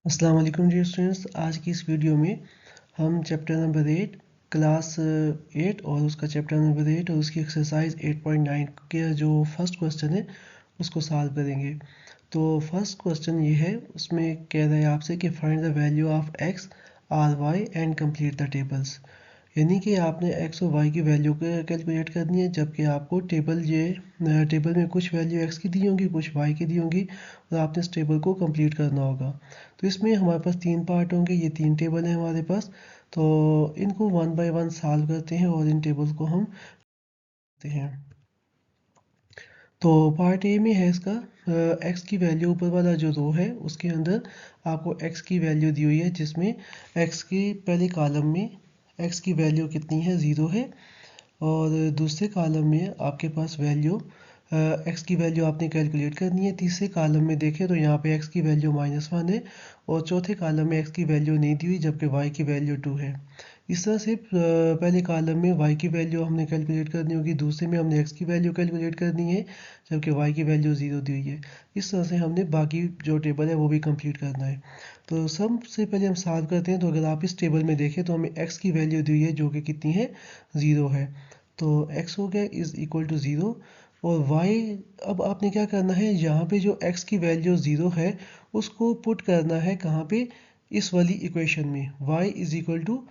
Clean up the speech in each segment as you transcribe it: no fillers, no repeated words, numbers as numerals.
अस्सलाम वालेकुम dear students. आज की इस वीडियो में हम चैप्टर नंबर 8 क्लास 8 और उसका चैप्टर नंबर 8 और उसकी एक्सरसाइज 8.9 के जो फर्स्ट क्वेश्चन है उसको सॉल्व करेंगे। तो फर्स्ट क्वेश्चन ये है, उसमें कह रहा है आपसे कि find the value of x or y and complete the tables. यानी कि आपने एक्स और वाई की वैल्यू को कैलकुलेट करनी है, जबकि आपको टेबल में कुछ वैल्यू एक्स की दी होंगी, कुछ वाई की दी होंगी और आपने इस टेबल को कंप्लीट करना होगा। तो इसमें हमारे पास तीन पार्ट होंगे, ये तीन टेबल हैं हमारे पास। तो इनको वन बाय वन सॉल्व करते हैं और इन टेबल्स को हम करते हैं। तो पार्ट ए में है इसका एक्स की वैल्यू, ऊपर वाला जो रो है उसके अंदर आपको एक्स की वैल्यू दी हुई है, जिसमें एक्स के पहले कॉलम में एक्स की वैल्यू कितनी है, ज़ीरो है। और दूसरे कॉलम में आपके पास वैल्यू एक्स की वैल्यू आपने कैलकुलेट करनी है। तीसरे कॉलम में देखें तो यहाँ पे एक्स की वैल्यू -1 है और चौथे कॉलम में एक्स की वैल्यू नहीं दी हुई, जबकि वाई की वैल्यू 2 है। इस तरह से पहले कॉलम में वाई की वैल्यू हमने कैलकुलेट करनी होगी, दूसरे में हमने एक्स की वैल्यू कैलकुलेट करनी है, जबकि वाई की वैल्यू 0 दी हुई है। इस तरह से हमने बाकी जो टेबल है वो भी कंप्लीट करना है। तो सबसे पहले हम सॉल्व करते हैं। तो अगर आप इस टेबल में देखें तो हमें एक्स की वैल्यू दी हुई है जो कि कितनी है, 0 है। तो x हो गया इज़ इक्वल टू 0। और y, अब आपने क्या करना है, यहाँ पे जो x की वैल्यू 0 है उसको पुट करना है कहाँ पे, इस वाली इक्वेशन में y is equal to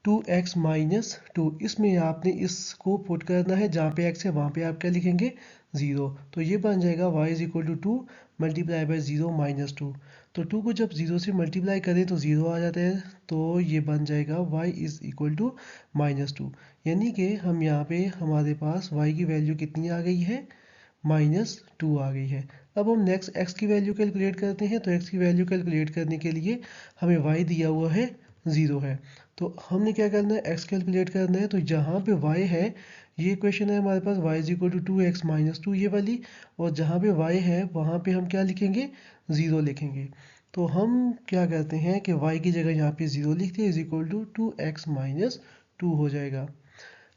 2x minus 2। इसमें आपने इसको पुट करना है, जहाँ पे x है वहाँ पे आप क्या लिखेंगे, 0। तो ये बन जाएगा y is equal to 2 multiply by 0 minus 2। तो 2 को जब 0 से मल्टीप्लाई करें तो 0 आ जाता है, तो ये बन जाएगा y इज़ इक्वल टू -2। यानी कि हम यहाँ पे हमारे पास y की वैल्यू कितनी आ गई है, -2 आ गई है। अब हम नेक्स्ट x की वैल्यू कैलकुलेट करते हैं। तो x की वैल्यू कैलकुलेट करने के लिए हमें y दिया हुआ है, 0 है। तो हमने क्या करना है, x कैलकुलेट करना है। तो जहाँ पे y है, ये इक्वेशन है हमारे पास, y is equal to 2x minus 2 ये वाली। और जहाँ पे y है वहाँ पे हम क्या लिखेंगे, 0 लिखेंगे। तो हम क्या करते हैं कि y की जगह यहाँ पे 0 लिखते हैं, is equal to 2x minus 2 हो जाएगा।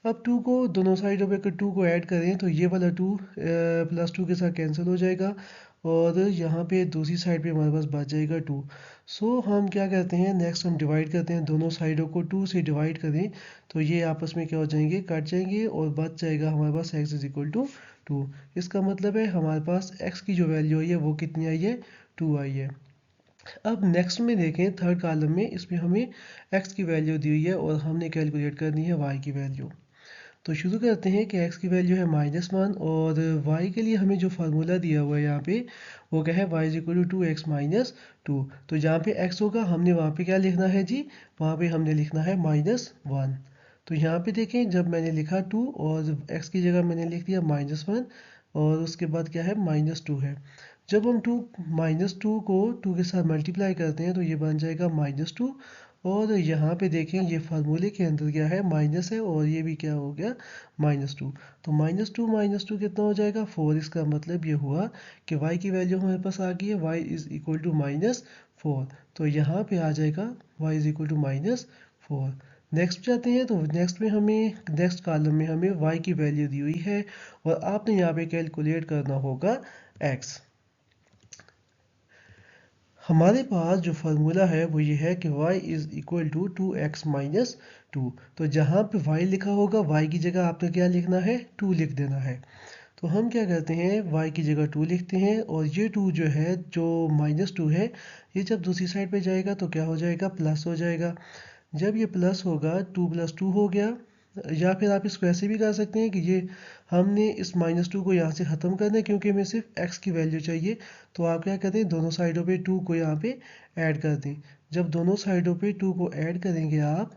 अब 2 को दोनों साइडों पे अगर 2 को ऐड करें तो ये वाला 2 प्लस 2 के साथ कैंसिल हो जाएगा और यहाँ पे दूसरी साइड पे हमारे पास बच जाएगा 2। सो हम क्या करते हैं, नेक्स्ट हम डिवाइड करते हैं, दोनों साइडों को 2 से डिवाइड करें तो ये आपस में क्या हो जाएंगे, कट जाएंगे और बच जाएगा हमारे पास x इज इक्वल टू 2। इसका मतलब है हमारे पास x की जो वैल्यू आई है वो कितनी आई है, 2 आई है। अब नेक्स्ट में देखें, थर्ड कॉलम में, इसमें हमें x की वैल्यू दी हुई है और हमने कैलकुलेट करनी है y की वैल्यू। तो शुरू करते हैं कि x की वैल्यू है -1 और y के लिए हमें जो फार्मूला दिया हुआ है यहाँ पे वो क्या है, y is equal to 2x minus 2। तो जहाँ पे x होगा हमने वहाँ पे क्या लिखना है जी, वहाँ पे हमने लिखना है -1। तो यहाँ पे देखें, जब मैंने लिखा 2 और x की जगह मैंने लिख दिया -1 और उसके बाद क्या है, -2 है। जब हम -2 को 2 के साथ मल्टीप्लाई करते हैं तो ये बन जाएगा -2। और यहाँ पे देखें, ये फार्मूले के अंदर क्या है, माइनस है और ये भी क्या हो गया, -2। तो -2 कितना हो जाएगा, 4। इसका मतलब ये हुआ कि y की वैल्यू हमारे पास आ गई है, y इज इक्वल टू -4। तो यहाँ पे आ जाएगा y is equal to -4। Next जाते हैं। तो नेक्स्ट में हमें, नेक्स्ट कॉलम में हमें y की वैल्यू दी हुई है और आपने यहाँ पे कैलकुलेट करना होगा x। हमारे पास जो फार्मूला है वो ये है कि y is equal to 2x minus 2। तो जहाँ पे y लिखा होगा y की जगह आपने क्या लिखना है, 2 लिख देना है। तो हम क्या करते हैं, y की जगह 2 लिखते हैं और ये 2 जो है, जो -2 है, ये जब दूसरी साइड पे जाएगा तो क्या हो जाएगा, प्लस हो जाएगा। जब ये प्लस होगा, 2 + 2 हो गया। या फिर आप इसको ऐसे भी कर सकते हैं कि ये हमने इस -2 को यहाँ से ख़त्म करना है, क्योंकि हमें सिर्फ x की वैल्यू चाहिए। तो आप क्या करते हैं, दोनों साइडों पे 2 को यहाँ पे ऐड कर दें। जब दोनों साइडों पे 2 को ऐड करेंगे आप,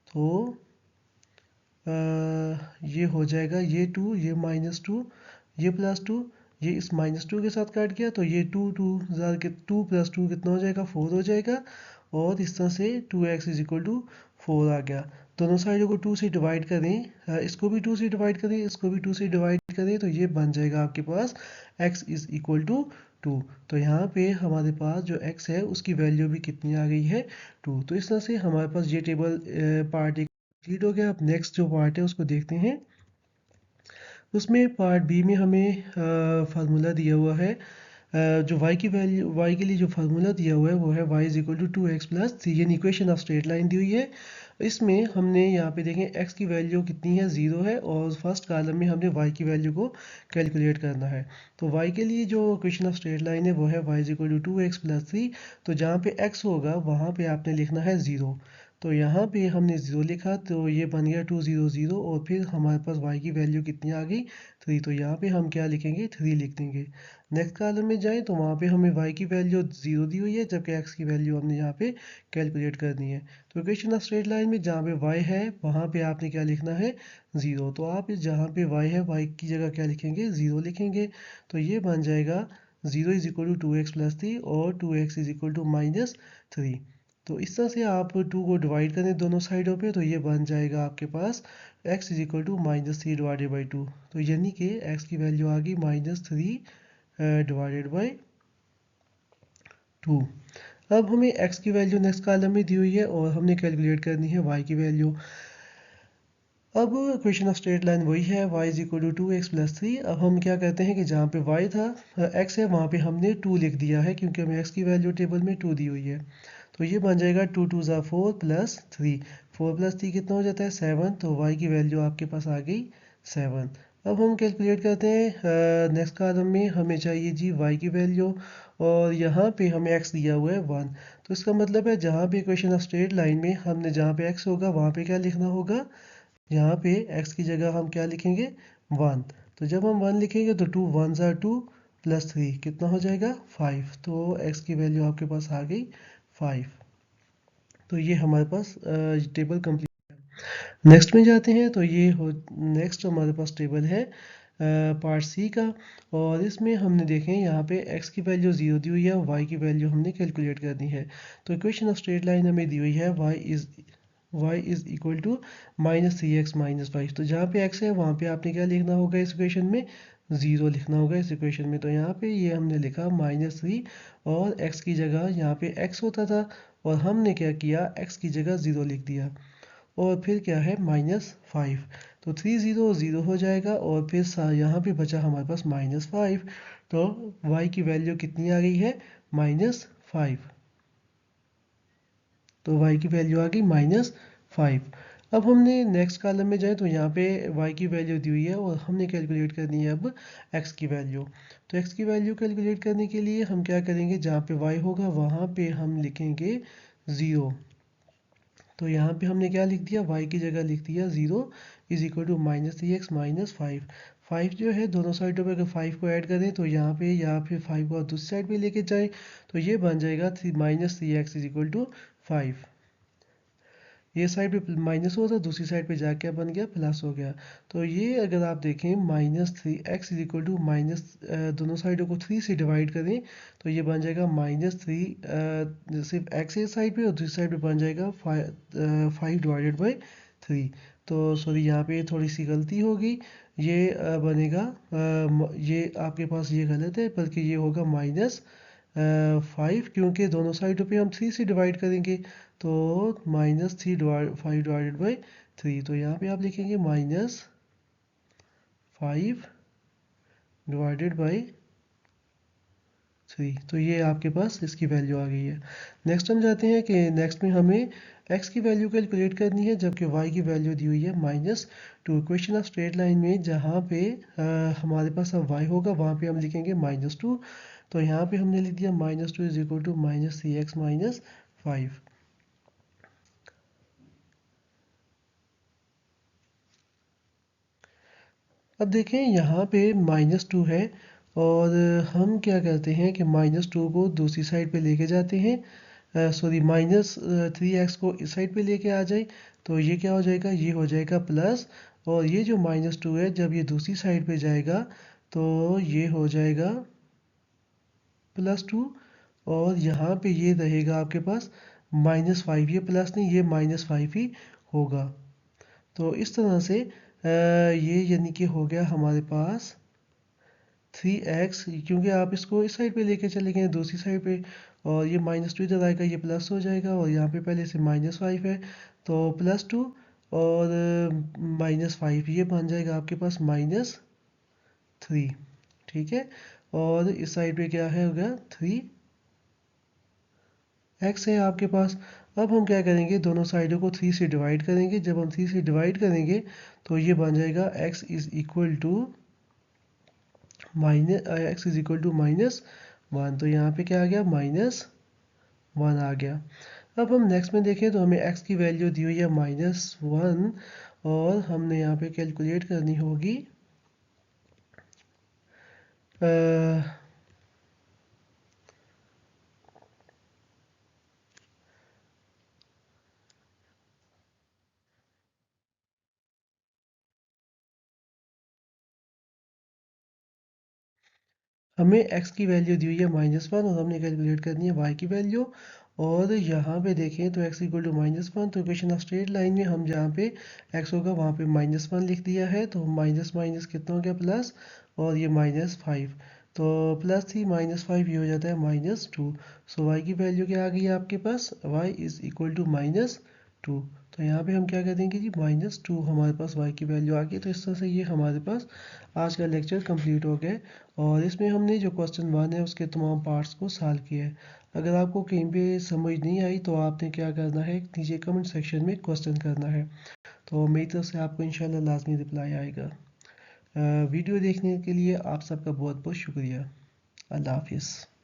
तो ये हो जाएगा, ये 2, ये -2, ये +2, ये इस -2 के साथ काट गया तो ये 2 + 2 कितना हो जाएगा, 4 हो जाएगा। और इस तरह से 2x इज इक्वल टू 4 आ गया। दोनों साइडों को 2 से डिवाइड करें, इसको भी 2 से डिवाइड करें, इसको भी 2 से डिवाइड करें, तो ये बन जाएगा आपके पास x इज इक्वल टू 2। तो यहाँ पे हमारे पास जो x है उसकी वैल्यू भी कितनी आ गई है, 2। तो इस तरह से हमारे पास ये टेबल पार्ट कंप्लीट हो गया। अब नेक्स्ट जो पार्ट है उसको देखते हैं। उसमें पार्ट बी में हमें फार्मूला दिया हुआ है जो y की वैल्यू, y के लिए जो फार्मूला दिया हुआ है वो है y is equal to 2x plus 3, यानी इक्वेशन ऑफ स्ट्रेट लाइन दी हुई है। इसमें हमने यहाँ पे देखें x की वैल्यू कितनी है, 0 है, और फर्स्ट कॉलम में हमने y की वैल्यू को कैलकुलेट करना है। तो y के लिए जो इक्वेशन ऑफ स्ट्रेट लाइन है वो है y is equal to 2x plus 3। तो जहाँ पे x होगा वहाँ पे आपने लिखना है 0। तो यहाँ पे हमने 0 लिखा तो ये बन गया 2 0 0, और फिर हमारे पास y की वैल्यू कितनी आ गई, 3। तो यहाँ पे हम क्या लिखेंगे, 3 लिख देंगे। नेक्स्ट कॉलम में जाएं तो वहाँ पे हमें y की वैल्यू 0 दी हुई है, जबकि x की वैल्यू हमने यहाँ पे कैलकुलेट करनी है। तो इक्वेशन ऑफ स्ट्रेट लाइन में जहाँ पे y है वहाँ पे आपने क्या लिखना है, 0। तो आप जहाँ पे y है y की जगह क्या लिखेंगे, 0 लिखेंगे। तो ये बन जाएगा 0 is equal to 2x plus 3 और 2x is equal to minus 3। तो इस तरह से आप 2 को डिवाइड करें दोनों साइडों पे, तो ये बन जाएगा आपके पास x is equal to minus 3 divided by 2। तो यानी कि x की वैल्यू आ गई माइनस 3 डिवाइडेड बाई 2। अब हमें x की वैल्यू नेक्स्ट कॉलम में दी हुई है और हमने कैलकुलेट करनी है y की वैल्यू। अब इक्वेशन ऑफ स्ट्रेट लाइन वही है, y is equal to 2x plus 3। अब हम क्या करते हैं कि जहाँ पे y था, x है, वहाँ पे हमने 2 लिख दिया है क्योंकि हमें x की वैल्यू टेबल में 2 दी हुई है। तो ये बन जाएगा 2 2 ज़ा 4 प्लस 3। 4 प्लस 3 कितना हो जाता है, 7। तो y की वैल्यू आपके पास आ गई 7। अब हम कैलकुलेट करते हैं नेक्स्ट कॉलम में, हमें चाहिए जी y की वैल्यू, और यहाँ पे हमें x दिया हुआ है 1। तो इसका मतलब है जहाँ पे इक्वेशन ऑफ स्ट्रेट लाइन में हमने जहाँ पे x होगा वहाँ पे क्या लिखना होगा, यहाँ पे x की जगह हम क्या लिखेंगे, 1। तो जब हम 1 लिखेंगे तो 2 1 ज़ा 2 प्लस 3 कितना हो जाएगा, 5। तो x की वैल्यू आपके पास आ गई 5। तो ये हमारे पास टेबल कंप्लीट है। नेक्स्ट में जाते हैं तो ये हो, नेक्स्ट हमारे पास टेबल है पार्ट सी का, और इसमें हमने देखें यहाँ पे x की वैल्यू 0 दी हुई है, y की वैल्यू हमने कैलकुलेट करनी है। तो इक्वेशन ऑफ स्ट्रेट लाइन हमें दी हुई है y is equal to minus 3x minus 5। तो जहाँ पे x है वहाँ पे आपने क्या लिखना होगा इस इक्वेशन में, 0 लिखना होगा इस इक्वेशन में। तो यहाँ पे ये हमने लिखा -3, और x की जगह यहाँ पे x होता था और हमने क्या किया, x की जगह 0 लिख दिया, और फिर क्या है -5। तो 3 0 0 हो जाएगा, और फिर यहाँ पे बचा हमारे पास -5। तो y की वैल्यू कितनी आ गई है, -5। तो y की वैल्यू आ गई -5। अब हमने नेक्स्ट कॉलम में जाए तो यहाँ पे y की वैल्यू दी हुई है और हमने कैलकुलेट करनी है अब x की वैल्यू। तो x की वैल्यू कैलकुलेट करने के लिए हम क्या करेंगे, जहाँ पे y होगा वहाँ पे हम लिखेंगे 0। तो यहाँ पे हमने क्या लिख दिया, y की जगह लिख दिया 0 is equal to -3x minus 5। 5 जो है दोनों साइडों पे अगर 5 को ऐड करें तो यहाँ पे, या फिर 5 को दूसरी साइड पे लेके जाएं तो ये बन जाएगा -3x इज इक्वल टू 5। ये साइड पे माइनस हुआ था, दूसरी साइड पे जाके क्या बन गया, प्लस हो गया। तो ये अगर आप देखें -3x is equal to minus, दोनों साइडों को 3 से डिवाइड करें तो ये बन जाएगा -3 सिर्फ x एक साइड पे, और दूसरी साइड पे बन जाएगा 5 डिवाइडेड बाई 3। तो सॉरी यहाँ पे थोड़ी सी गलती होगी, ये बनेगा ये आपके पास ये गलत है, बल्कि ये होगा -5, क्योंकि दोनों साइडों पे हम 3 से डिवाइड करेंगे। तो -5 डिवाइडेड बाई 3। तो यहाँ पे आप लिखेंगे -5 डिवाइडेड बाई 3। तो ये आपके पास इसकी वैल्यू आ गई है। नेक्स्ट हम जाते हैं कि नेक्स्ट में हमें x की वैल्यू कैलकुलेट करनी है, जबकि y की वैल्यू दी हुई है -2। इक्वेशन ऑफ स्ट्रेट लाइन में जहाँ पे हमारे पास अब y होगा वहाँ पे हम लिखेंगे -2। तो यहाँ पे हमने लिख दिया -2 is equal to -3x minus 5। अब देखें यहाँ पे -2 है, और हम क्या करते हैं कि -2 को दूसरी साइड पे लेके जाते हैं, सॉरी -3x को इस साइड पे लेके आ जाए तो ये क्या हो जाएगा, ये हो जाएगा प्लस, और ये जो -2 है जब ये दूसरी साइड पे जाएगा तो ये हो जाएगा +2, और यहाँ पे ये रहेगा आपके पास -5। ये प्लस नहीं, ये -5 ही होगा। तो इस तरह से ये यानी कि हो गया हमारे पास 3x, क्योंकि आप इसको इस साइड पे लेके चले गए दूसरी साइड पे, और ये -2 इधर आएगा, ये प्लस हो जाएगा, और यहाँ पे पहले से -5 है तो +2 और -5 ये बन जाएगा आपके पास -3। ठीक है। और इस साइड पे क्या है, होगा 3x है आपके पास। अब हम क्या करेंगे, दोनों साइडों को 3 से डिवाइड करेंगे। जब हम 3 से डिवाइड करेंगे तो ये बन जाएगा x इज इक्वल टू -1। तो यहाँ पे क्या आ गया, -1 आ गया। अब हम नेक्स्ट में देखें तो हमें x की वैल्यू दी हुई है -1, और हमने यहाँ पे कैलकुलेट करनी होगी हमें x की वैल्यू दी हुई है -1, और हमने कैलकुलेट करनी है y की वैल्यू। और यहाँ पे देखें तो x इक्वल टू -1, तो इक्वेशन ऑफ स्ट्रेट लाइन में हम जहाँ पे x होगा वहाँ पे -1 लिख दिया है। तो माइनस माइनस कितना हो गया, प्लस, और ये -5, तो +3 -5 ये हो जाता है -2। सो y की वैल्यू क्या आ गई है आपके पास, y इज इक्वल टू -2। तो यहाँ पे हम क्या कर देंगे जी, -2 हमारे पास y की वैल्यू आ गई। तो इस तरह से ये हमारे पास आज का लेक्चर कंप्लीट हो गया, और इसमें हमने जो क्वेश्चन 1 है उसके तमाम पार्ट्स को सॉल्व किया है। अगर आपको कहीं पे समझ नहीं आई तो आपने क्या करना है, नीचे कमेंट सेक्शन में क्वेश्चन करना है, तो मेरी तरफ से आपको इंशाल्लाह लाजमी रिप्लाई आएगा। वीडियो देखने के लिए आप सबका बहुत बहुत शुक्रिया। अल्लाह हाफिज़।